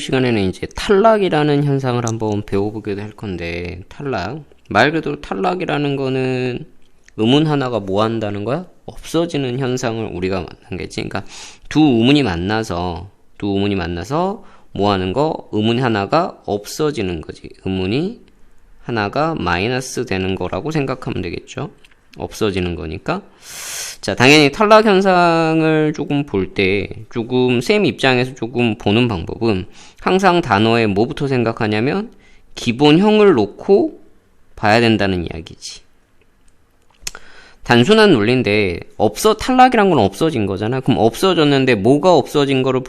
시간에는 이제 탈락이라는 현상을 한번 배워보기도 할 건데, 탈락. 말 그대로 탈락이라는 거는 음운 하나가 뭐 한다는 거야? 없어지는 현상을 우리가 만난 거지. 그러니까 두 음운이 만나서 뭐 하는 거? 음운 하나가 없어지는 거지. 음운이 하나가 마이너스 되는 거라고 생각하면 되겠죠. 없어지는 거니까. 자, 당연히 탈락 현상을 조금 볼 때, 쌤 입장에서 조금 보는 방법은 항상 단어에 뭐부터 생각하냐면 기본형을 놓고 봐야 된다는 이야기지. 단순한 논리인데, 탈락이란 건 없어진 거잖아. 그럼 없어졌는데 뭐가 없어진 거를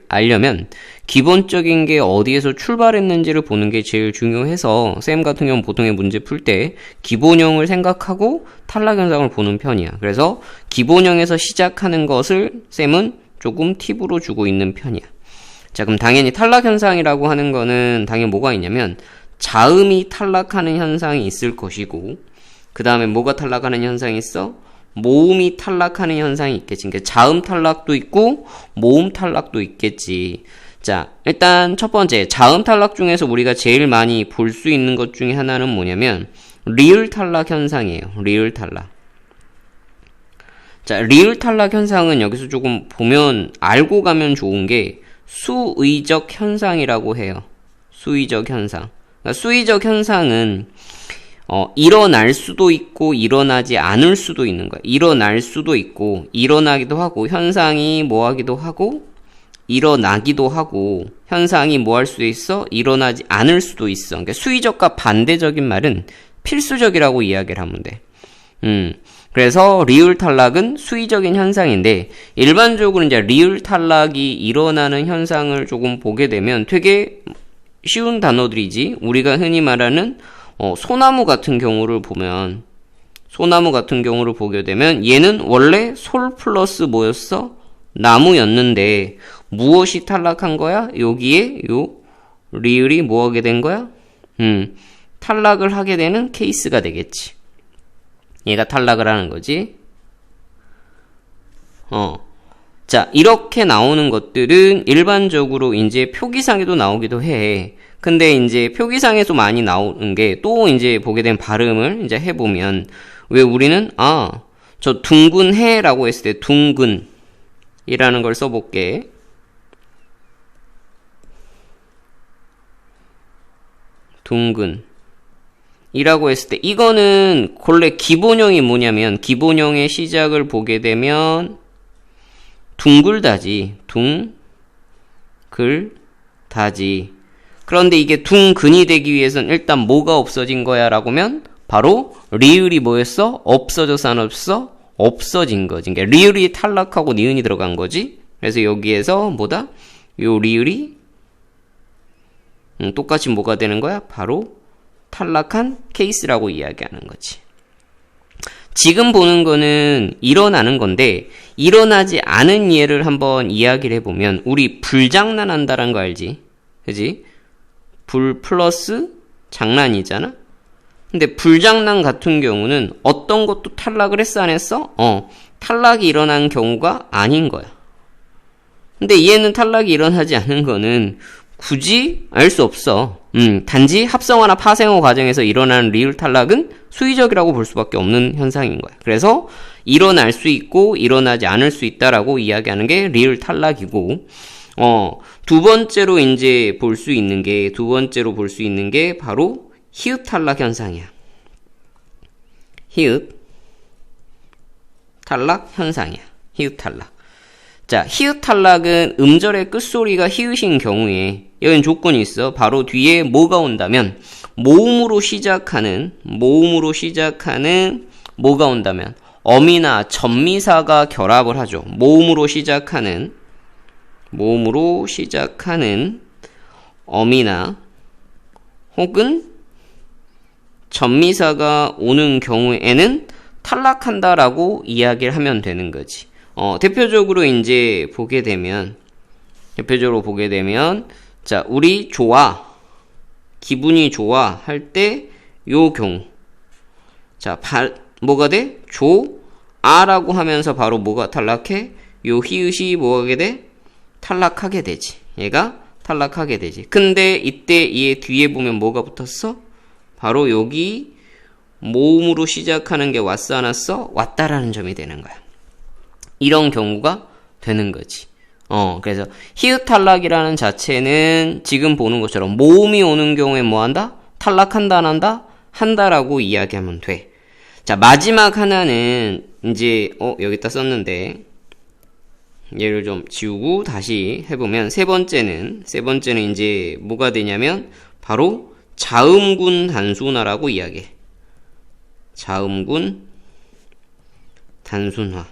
알려면 기본적인 게 어디에서 출발했는지를 보는 게 제일 중요해서 쌤 같은 경우는 보통의 문제 풀 때 기본형을 생각하고 탈락 현상을 보는 편이야. 그래서 기본형에서 시작하는 것을 쌤은 조금 팁으로 주고 있는 편이야. 자, 그럼 당연히 탈락 현상이라고 하는 거는 당연히 뭐가 있냐면 자음이 탈락하는 현상이 있을 것이고, 그 다음에 뭐가 탈락하는 현상이 있어? 모음이 탈락하는 현상이 있겠지. 그러니까 자음 탈락도 있고 모음 탈락도 있겠지. 자, 일단 첫 번째 자음 탈락 중에서 우리가 제일 많이 볼 수 있는 것 중에 하나는 뭐냐면 리을 탈락 현상이에요. 리을 탈락. 자, 리을 탈락 현상은 여기서 조금 보면 알고 가면 좋은 게 수의적 현상이라고 해요. 수의적 현상. 그러니까 수의적 현상은 일어날 수도 있고 일어나지 않을 수도 있는 거야. 일어날 수도 있고 일어나기도 하고 현상이 뭐 하기도 하고 일어나기도 하고 현상이 뭐 할 수도 있어? 일어나지 않을 수도 있어. 그러니까 수의적과 반대적인 말은 필수적이라고 이야기를 하면 돼. 그래서 리을 탈락은 수의적인 현상인데 일반적으로 이제 리을 탈락이 일어나는 현상을 조금 보게 되면 되게 쉬운 단어들이지. 우리가 흔히 말하는 소나무 같은 경우를 보게 되면 얘는 원래 솔 플러스 뭐였어? 나무였는데 무엇이 탈락한 거야? 여기에 요 리을이 뭐 하게 된 거야? 탈락을 하게 되는 케이스가 되겠지. 얘가 탈락을 하는 거지. 자, 이렇게 나오는 것들은 일반적으로 이제 표기상에도 나오기도 해. 근데 이제 표기상에서 많이 나오는 게 또 이제 보게 된 발음을 이제 해보면 왜 우리는 저 둥근 해라고 했을 때 둥근이라는 걸 써볼게. 둥근이라고 했을 때 이거는 원래 기본형이 뭐냐면 기본형의 시작을 보게 되면 둥글다지. 둥글다지. 그런데 이게 둥근이 되기 위해서는 일단 뭐가 없어진 거야 라고 하면 바로 리을이 뭐였어? 없어져서 안 없어? 없어진 거지. 그러니까 리을이 탈락하고 니은이 들어간 거지. 그래서 여기에서 뭐다? 요 리을이 똑같이 뭐가 되는 거야? 바로 탈락한 케이스라고 이야기하는 거지. 지금 보는 거는 일어나는 건데 일어나지 않은 예를 한번 이야기를 해보면 우리 불장난한다는 거 알지? 그지? 불 플러스 장난이잖아? 근데 불장난 같은 경우는 어떤 것도 탈락을 했어 안 했어? 탈락이 일어난 경우가 아닌 거야. 근데 얘는 탈락이 일어나지 않은 거는 굳이 알 수 없어. 단지 합성어나 파생어 과정에서 일어나는 리을 탈락은 수의적이라고 볼 수밖에 없는 현상인 거야. 그래서 일어날 수 있고 일어나지 않을 수 있다라고 이야기하는 게 리을 탈락이고, 두 번째로 이제 볼 수 있는 게 바로 히읗 탈락 현상이야. 히읗 탈락 현상이야. 히읗 탈락. 자, 히읗 탈락은 음절의 끝소리가 히읗인 경우에 여긴 조건이 있어. 바로 뒤에 뭐가 온다면 모음으로 시작하는 뭐가 온다면 어미나 전미사가 결합을 하죠. 모음으로 시작하는 어미나 혹은 전미사가 오는 경우에는 탈락한다라고 이야기를 하면 되는 거지. 대표적으로 이제 보게 되면 자, 우리 기분이 좋아 할 때 요 경우 자, 뭐가 돼? 좋아라고 하면서 바로 뭐가 탈락해? 요 히읗이 뭐하게 돼? 탈락하게 되지. 얘가 탈락하게 되지. 근데 이때 얘 뒤에 보면 뭐가 붙었어? 바로 여기 모음으로 시작하는 게 왔어 안 왔어? 왔다라는 점이 되는 거야. 이런 경우가 되는 거지. 그래서 히읗 탈락이라는 자체는 지금 보는 것처럼 모음이 오는 경우에 뭐 한다? 탈락한다 안 한다? 한다라고 이야기하면 돼. 자, 마지막 하나는 이제 여기다 썼는데 얘를 좀 지우고 다시 해보면 세 번째는 이제 뭐가 되냐면 바로 자음군 단순화라고 이야기해. 자음군 단순화.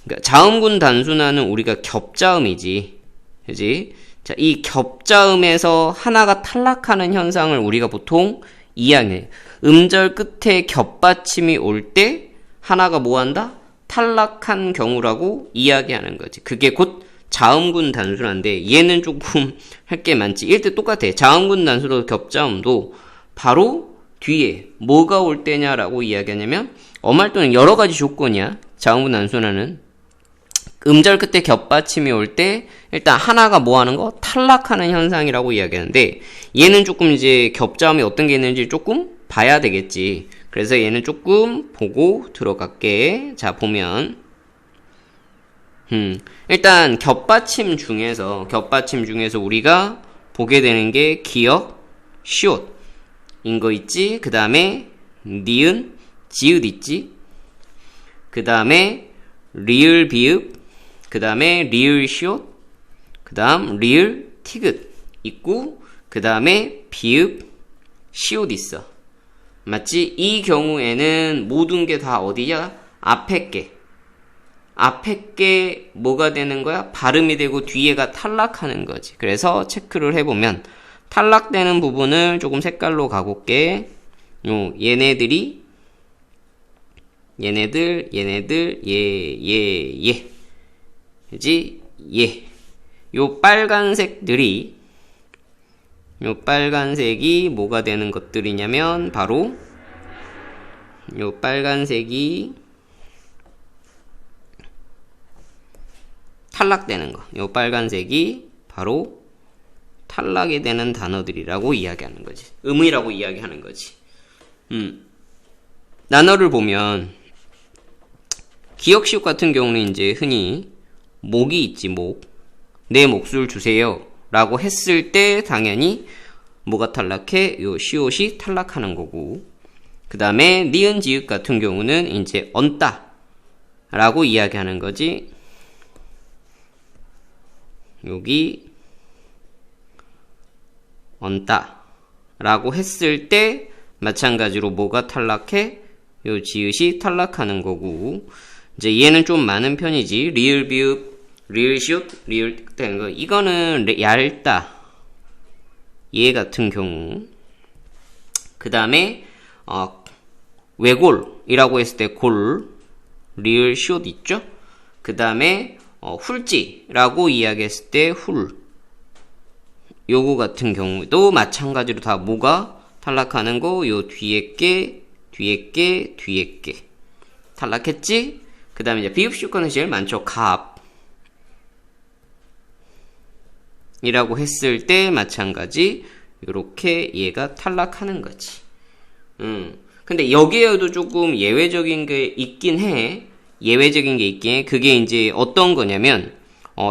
그러니까 자음군 단순화는 우리가 겹자음이지. 그지? 자, 이 겹자음에서 하나가 탈락하는 현상을 우리가 보통 이야기해. 음절 끝에 겹받침이 올 때 하나가 뭐 한다? 탈락한 경우라고 이야기하는 거지. 그게 곧 자음군 단순화인데 얘는 조금 할 게 많지. 이때 똑같아. 자음군 단순화 겹자음도 바로 뒤에 뭐가 올 때냐라고 이야기하냐면 어말또는 여러 가지 조건이야. 자음군 단순화는 음절 끝에 겹받침이 올 때 일단 하나가 뭐 하는 거? 탈락하는 현상이라고 이야기하는데 얘는 조금 이제 겹자음이 어떤 게 있는지 조금 봐야 되겠지. 그래서 얘는 조금 보고 들어갈게. 자, 보면 일단 겹받침 중에서 우리가 보게 되는 게 기역, 시옷인 거 있지. 그 다음에 니은, 지읒 있지. 그 다음에 리을, 비읍, 그 다음에 리을, 시옷, 그 다음 리을, 티귿 있고, 그 다음에 비읍, 시옷 있어. 맞지? 이 경우에는 모든 게 다 어디야? 앞에 게 뭐가 되는 거야? 발음이 되고 뒤에가 탈락하는 거지. 그래서 체크를 해보면 탈락되는 부분을 조금 색깔로 가볼게. 얘네들, 예. 그지? 예. 요 빨간색이 뭐가 되는 것들이냐면 바로 요 빨간색이 탈락되는 거. 요 빨간색이 바로 탈락이 되는 단어들이라고 이야기하는 거지. 음이라고 이야기하는 거지. 단어를 보면 기역시옷 같은 경우는 이제 흔히 목이 있지. 내 몫을 주세요 라고 했을 때 당연히 뭐가 탈락해? 요 시옷이 탈락하는 거고, 그 다음에 니은 지읒 같은 경우는 이제 얹다 라고 이야기하는 거지. 여기 얹다 라고 했을 때 마찬가지로 뭐가 탈락해? 요 지읒이 탈락하는 거고, 이제 얘는 좀 많은 편이지. 리을, 비읍, 리을, 시옷, 리을 되는 거. 이거는 얇다. 얘 같은 경우. 그 다음에 외골이라고 했을 때 골, 리을, 시옷 있죠? 그 다음에 훌지라고 이야기했을 때 훌. 요거 같은 경우도 마찬가지로 다 뭐가 탈락하는 거? 요 뒤에 게 탈락했지? 그 다음에 이제 비읍 거는 제일 많죠. 갑이라고 했을 때 마찬가지 요렇게 얘가 탈락하는 거지. 근데 여기에도 조금 예외적인 게 있긴 해. 그게 이제 어떤 거냐면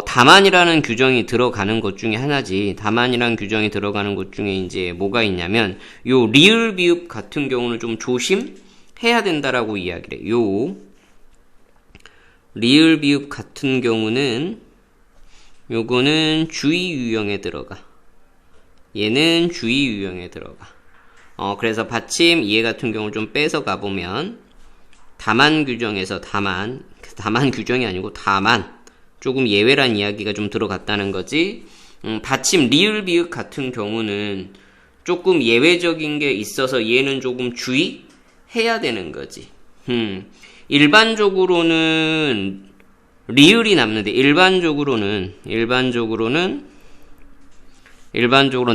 다만이라는 규정이 들어가는 것 중에 하나지. 다만이라는 규정이 들어가는 것 중에 이제 뭐가 있냐면 요 리을 비읍 같은 경우는 좀 조심해야 된다라고 이야기를 해. 요 리을 비읍 같은 경우는 요거는 주의 유형에 들어가. 얘는 주의 유형에 들어가. 그래서 받침 얘 같은 경우를 좀 빼서 가보면 다만 규정에서 다만 규정이 아니고 다만 조금 예외란 이야기가 좀 들어갔다는 거지. 받침 리을 비읍 같은 경우는 조금 예외적인 게 있어서 얘는 조금 주의해야 되는 거지. 일반적으로는 리을이 남는데 일반적으로는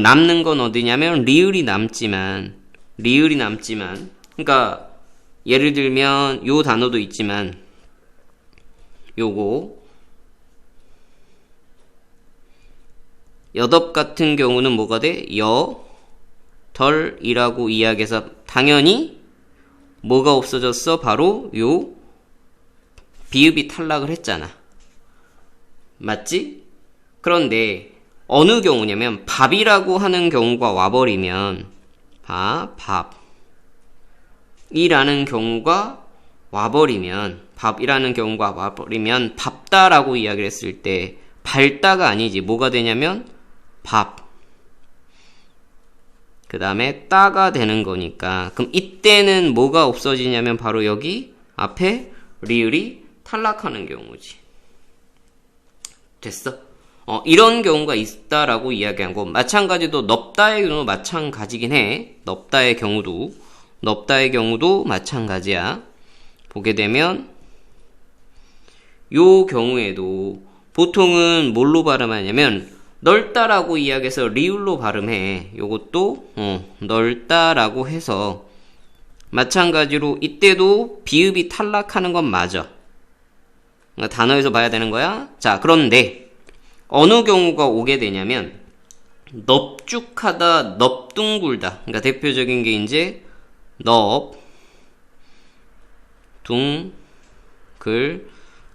남는 건 어디냐면 리을이 남지만 그러니까 예를 들면 요 단어도 있지만 요거 여덟 같은 경우는 뭐가 돼? 덜이라고 이야기해서 당연히 뭐가 없어졌어? 바로 요 비읍이 탈락을 했잖아. 맞지? 그런데 어느 경우냐면 밥이라고 하는 경우가 와버리면 밥이라는 경우가 와버리면 밥다라고 이야기를 했을 때 발다가 아니지. 뭐가 되냐면 밥. 그 다음에 따가 되는 거니까 그럼 이때는 뭐가 없어지냐면 바로 여기 앞에 리을이 탈락하는 경우지. 됐어? 이런 경우가 있다라고 이야기한 거. 마찬가지로 넙다의 경우도 마찬가지긴 해. 넙다의 경우도 마찬가지야. 보게 되면 요 경우에도 보통은 뭘로 발음하냐면 넓다라고 이야기해서 리을로 발음해. 요것도 넓다라고 해서 마찬가지로 이때도 비읍이 탈락하는 건 맞아. 그러니까 단어에서 봐야 되는 거야. 자, 그런데 어느 경우가 오게 되냐면 넙죽하다, 넙둥굴다. 그러니까 대표적인 게 이제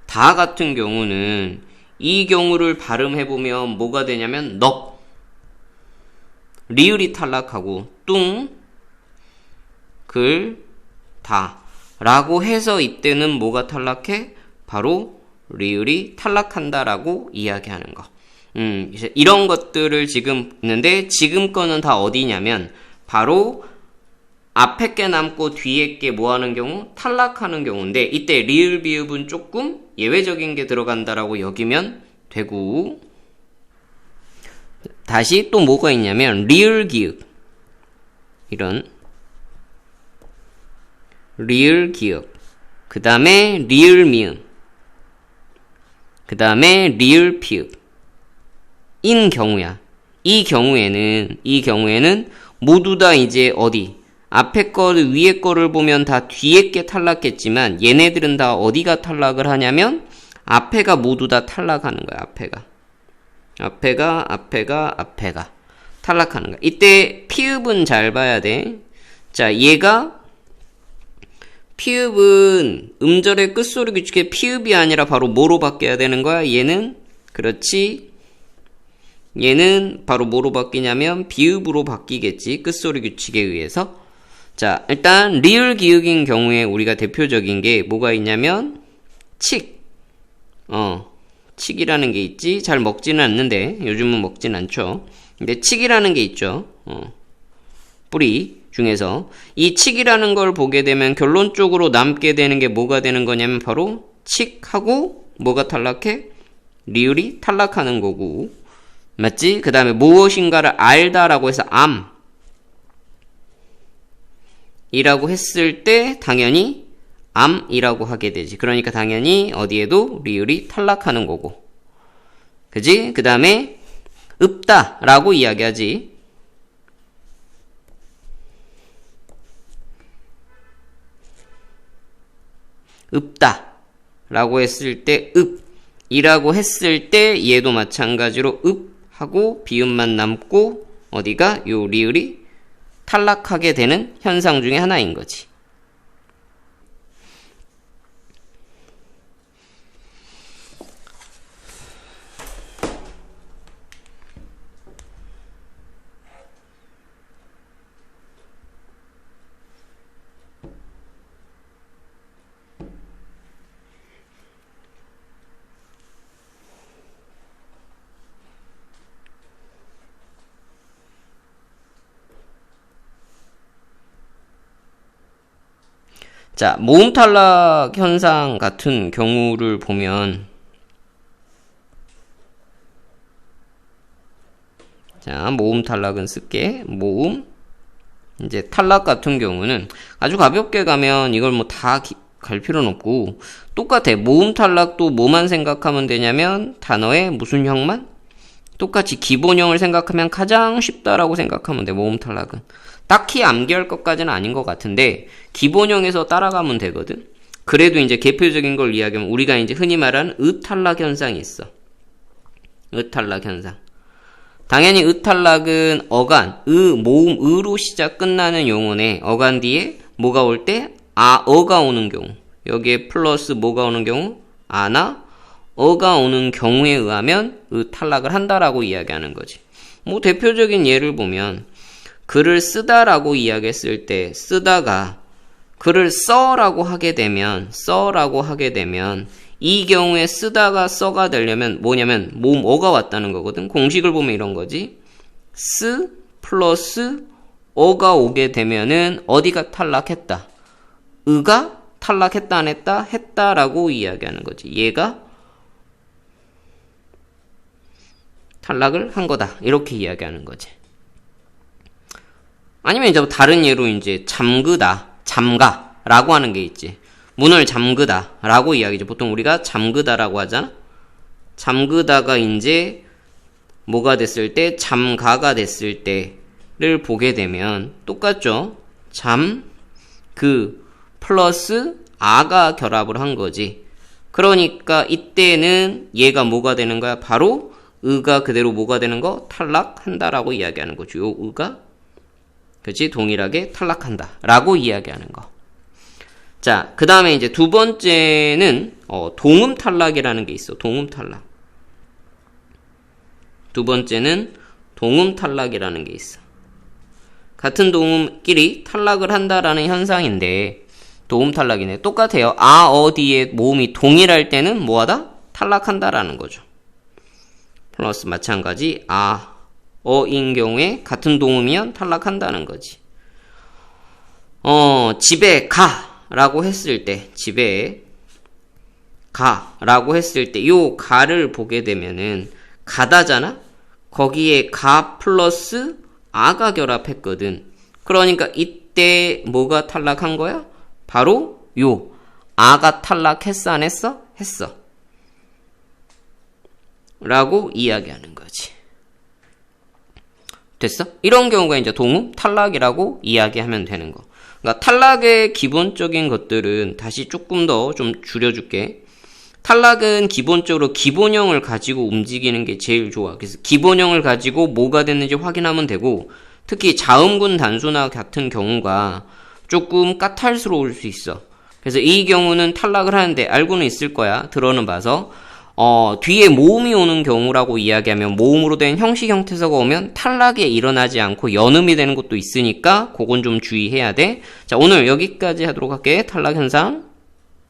다 같은 경우는 이 경우를 발음해보면 뭐가 되냐면 리을이 탈락하고 다 라고 해서 이때는 뭐가 탈락해? 바로 리을이 탈락한다라고 이야기하는 거. 이제 이런 것들을 지금 있는데 지금 거는 다 어디냐면 바로 앞에 게 남고 뒤에 게 뭐 하는 경우? 탈락하는 경우인데 이때 리을 비읍은 조금 예외적인 게 들어간다라고 여기면 되고 다시 또 뭐가 있냐면 리을 기읍 이런 리을 기읍 그 다음에 리을 미음 그 다음에 리을 피읍 인 경우야. 이 경우에는 모두 다 이제 어디 앞에 거를 위에 거를 보면 다 뒤에 게 탈락했지만 얘네들은 다 어디가 탈락을 하냐면 앞에가 모두 다 탈락하는 거야. 앞에가 탈락하는 거야. 이때 피읍은 잘 봐야 돼. 자, 얘가 피읍은 음절의 끝소리 규칙의 피읍이 아니라 바로 뭐로 바뀌어야 되는 거야? 얘는 바로 뭐로 바뀌냐면 비읍으로 바뀌겠지. 끝소리 규칙에 의해서. 자, 일단 리을 기역인 경우에 우리가 대표적인 게 뭐가 있냐면 칡이라는 게 있지. 잘 먹지는 않는데 요즘은 먹진 않죠. 근데 칡이라는 게 있죠. 뿌리 중에서 이 칡이라는 걸 보게 되면 결론적으로 남게 되는 게 뭐가 되는 거냐면 바로 칡하고 뭐가 탈락해? 리을이 탈락하는 거고. 맞지? 그 다음에 무엇인가를 알다라고 해서 암이라고 했을 때 당연히 암이라고 하게 되지. 그러니까 당연히 어디에도 리을이 탈락하는 거고. 그지? 그 다음에 읍다라고 이야기하지. 읍다라고 했을 때 읍이라고 했을 때 얘도 마찬가지로 읍하고 비읍만 남고 어디가 요 리을이 탈락하게 되는 현상 중에 하나인 거지. 자, 모음 탈락 현상 같은 경우를 보면 자, 모음 탈락은 쓸게. 모음 이제 탈락 같은 경우는 아주 가볍게 가면 이걸 뭐 다 갈 필요는 없고 똑같아. 모음 탈락도 뭐만 생각하면 되냐면 단어의 무슨 형만? 똑같이 기본형을 생각하면 가장 쉽다라고 생각하면 돼. 모음 탈락은 딱히 암기할 것까지는 아닌 것 같은데 기본형에서 따라가면 되거든. 그래도 이제 대표적인 걸 이야기하면 우리가 이제 흔히 말하는 으탈락 현상이 있어. 으탈락 현상. 당연히 탈락은 어간, 모음, 으로 시작 끝나는 용어네. 어간 뒤에 뭐가 올 때? 어가 오는 경우. 여기에 플러스 뭐가 오는 경우? 아나, 어가 오는 경우에 의하면 탈락을 한다라고 이야기하는 거지. 뭐 대표적인 예를 보면 글을 쓰다라고 이야기했을 때 쓰다가 글을 써라고 하게 되면 이 경우에 쓰다가 써가 되려면 뭐냐면 모음 어가 왔다는 거거든. 공식을 보면 이런 거지. 쓰 플러스 어가 오게 되면은 어디가 탈락했다. 으가 탈락했다 안 했다? 했다라고 이야기하는 거지. 얘가 탈락을 한 거다. 이렇게 이야기하는 거지. 아니면 이제 다른 예로 이제 잠가라고 하는 게 있지. 문을 잠그다라고 이야기죠. 보통 우리가 잠그다라고 하잖아. 잠그다가 이제 뭐가 됐을 때 잠가가 됐을 때를 보게 되면 똑같죠. 플러스 아가 결합을 한 거지. 그러니까 이때는 얘가 뭐가 되는 거야? 바로 으가 그대로 뭐가 되는 거? 탈락한다라고 이야기하는 거죠. 요 으가 그치? 동일하게 탈락한다 라고 이야기하는 거. 자, 그 다음에 이제 두 번째는 동음 탈락이라는 게 있어. 동음 탈락. 두 번째는 동음 탈락이라는 게 있어. 같은 동음끼리 탈락을 한다라는 현상인데 도움 탈락이네. 똑같아요. 뒤에 모음이 동일할 때는 뭐하다? 탈락한다라는 거죠. 플러스 마찬가지 어인 경우에 같은 동음이면 탈락한다는 거지. 집에 가라고 했을 때 집에 가라고 했을 때 요 가를 보게 되면은 가다잖아? 거기에 가 플러스 아가 결합했거든. 그러니까 이때 뭐가 탈락한 거야? 바로 요 아가 탈락했어 안 했어? 했어. 라고 이야기하는 거지. 됐어? 이런 경우가 이제 동음 탈락이라고 이야기하면 되는 거. 그러니까 탈락의 기본적인 것들은 다시 조금 더 좀 줄여줄게. 탈락은 기본적으로 기본형을 가지고 움직이는 게 제일 좋아. 그래서 기본형을 가지고 뭐가 됐는지 확인하면 되고, 특히 자음군 단수나 같은 경우가 조금 까탈스러울 수 있어. 그래서 이 경우는 탈락을 하는데 알고는 있을 거야. 들어는 봐서. 뒤에 모음이 오는 경우라고 이야기하면 모음으로 된 형식 형태서가 오면 탈락이 일어나지 않고 연음이 되는 것도 있으니까 그건 좀 주의해야 돼. 자, 오늘 여기까지 하도록 할게. 탈락 현상.